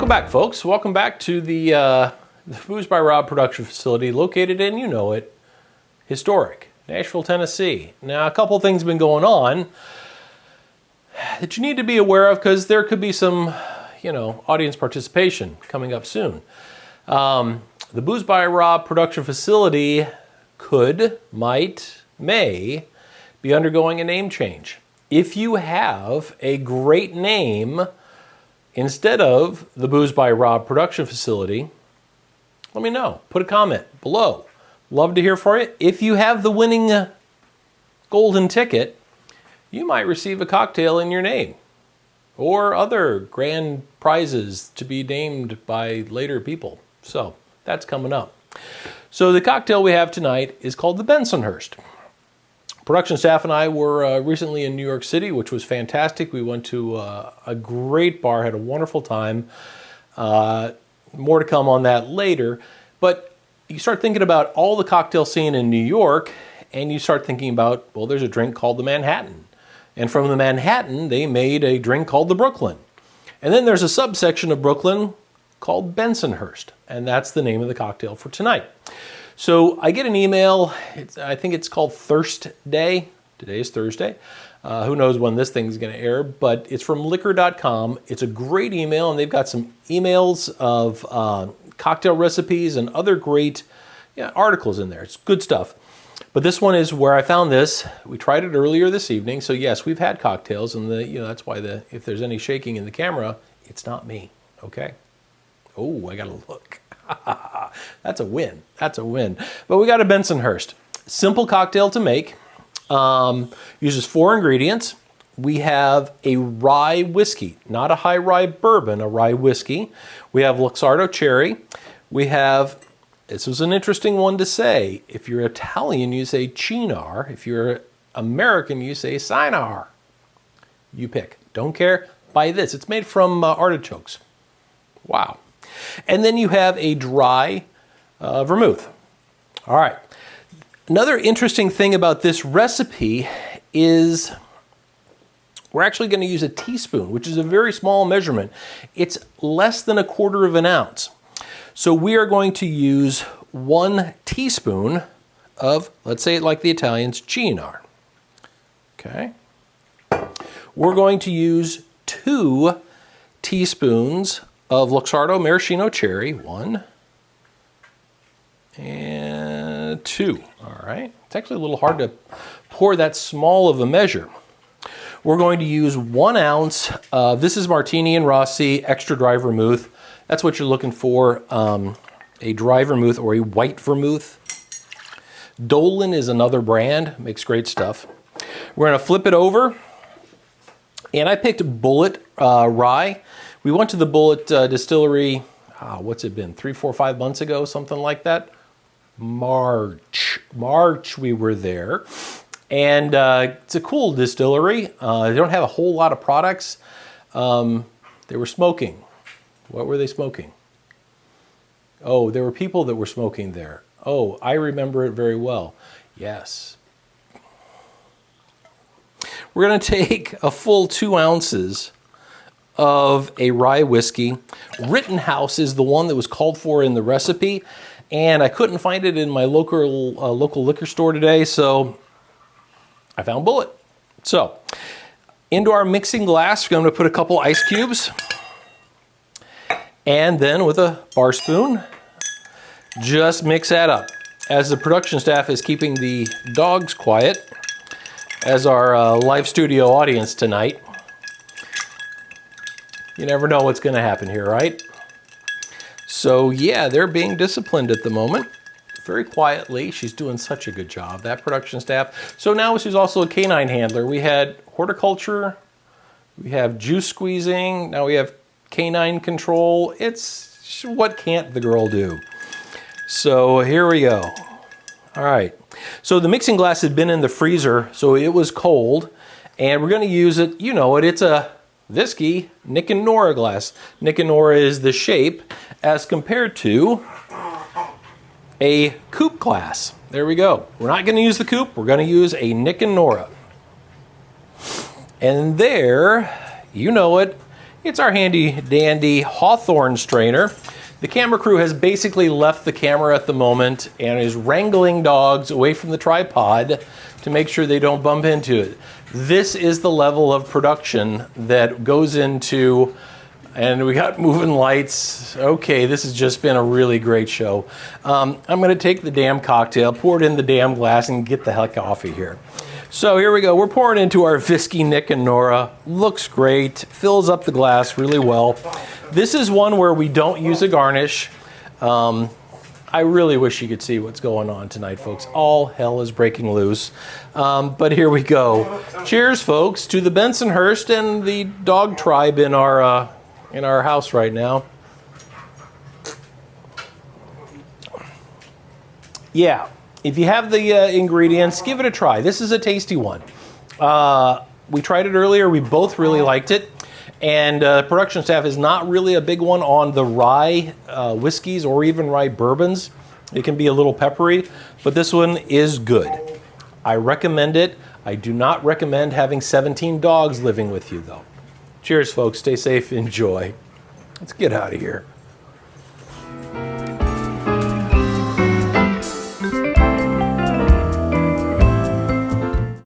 Welcome back, folks. Welcome back to the Booze by Rob production facility located in, you know it, historic Nashville, Tennessee. Now, a couple things have been going on that you need to be aware of because there could be some, audience participation coming up soon. The Booze by Rob production facility may be undergoing a name change. If you have a great name instead of the Booze by Rob production facility, let me know. Put a comment below. Love to hear from you. If you have the winning golden ticket, you might receive a cocktail in your name or other grand prizes to be named by later people. So that's coming up. So the cocktail we have tonight is called the Bensonhurst. Production staff and I were recently in New York City, which was fantastic. We went to a great bar, had a wonderful time. More to come on that later. But you start thinking about all the cocktail scene in New York, and you start thinking about, well, there's a drink called the Manhattan. And from the Manhattan, they made a drink called the Brooklyn. And then there's a subsection of Brooklyn called Bensonhurst, and that's the name of the cocktail for tonight. So I get an email, I think it's called Thirst Day. Today is Thursday. Who knows when this thing's going to air, but it's from liqueur.com. It's a great email, and they've got some emails of cocktail recipes and other great articles in there. It's good stuff. But this one is where I found this. We tried it earlier this evening, so yes, we've had cocktails, and that's why if there's any shaking in the camera, it's not me, okay? Oh, I got to look. That's a win. That's a win. But we got a Bensonhurst. Simple cocktail to make. Uses 4 ingredients. We have a rye whiskey, not a high rye bourbon, a rye whiskey. We have Luxardo cherry. We have, this was an interesting one to say. If you're Italian, you say Cynar. If you're American, you say Cynar. You pick. Don't care. Buy this. It's made from artichokes. Wow. And then you have a dry vermouth. All right. Another interesting thing about this recipe is we're actually going to use a teaspoon, which is a very small measurement. It's less than 1/4 ounce. So we are going to use 1 teaspoon of, let's say it like the Italians, Cynar. Okay. We're going to use 2 teaspoons of Luxardo Maraschino cherry, 1 and 2. All right. It's actually a little hard to pour that small of a measure. We're going to use 1 ounce of, this is Martini and Rossi extra dry vermouth. That's what you're looking for, a dry vermouth or a white vermouth. Dolan is another brand, makes great stuff. We're going to flip it over, and I picked Bulleit rye. We went to the Bulleit distillery, what's it been, 3, 4, 5 months ago, something like that? March we were there. And it's a cool distillery. They don't have a whole lot of products. They were smoking. What were they smoking? Oh, there were people that were smoking there. Oh, I remember it very well. Yes. We're going to take a full 2 ounces of a rye whiskey. Rittenhouse is the one that was called for in the recipe, and I couldn't find it in my local liquor store today, so I found Bulleit. So, into our mixing glass, we're going to put a couple ice cubes, and then with a bar spoon, just mix that up. As the production staff is keeping the dogs quiet, as our live studio audience tonight, you never know what's going to happen here, right? So yeah, they're being disciplined at the moment. Very quietly. She's doing such a good job, that production staff. So now she's also a canine handler. We had horticulture, we have juice squeezing, now we have canine control. It's what can't the girl do? So here we go. All right. So the mixing glass had been in the freezer, so it was cold, and we're going to use it, you know it, it's a Visky Nic Nora glass. Nic Nora is the shape as compared to a coupe glass. There we go. We're not going to use the coupe. We're going to use a Nic Nora. And there, you know it, It's our handy dandy Hawthorne strainer. The camera crew has basically left the camera at the moment and is wrangling dogs away from the tripod to make sure they don't bump into it. This is the level of production that goes into, and we got moving lights. Okay, this has just been a really great show. I'm gonna take the damn cocktail, pour it in the damn glass, and get the heck off of here. So here we go. We're pouring into our Whiskey Nic Nora. Looks great. Fills up the glass really well. This is one where we don't use a garnish. I really wish you could see what's going on tonight, folks. All hell is breaking loose. But here we go. Cheers, folks, to the Bensonhurst and the dog tribe in our house right now. Yeah. If you have the ingredients, give it a try. This is a tasty one. We tried it earlier. We both really liked it. And production staff is not really a big one on the rye whiskeys or even rye bourbons. It can be a little peppery, but this one is good. I recommend it. I do not recommend having 17 dogs living with you, though. Cheers, folks. Stay safe. Enjoy. Let's get out of here.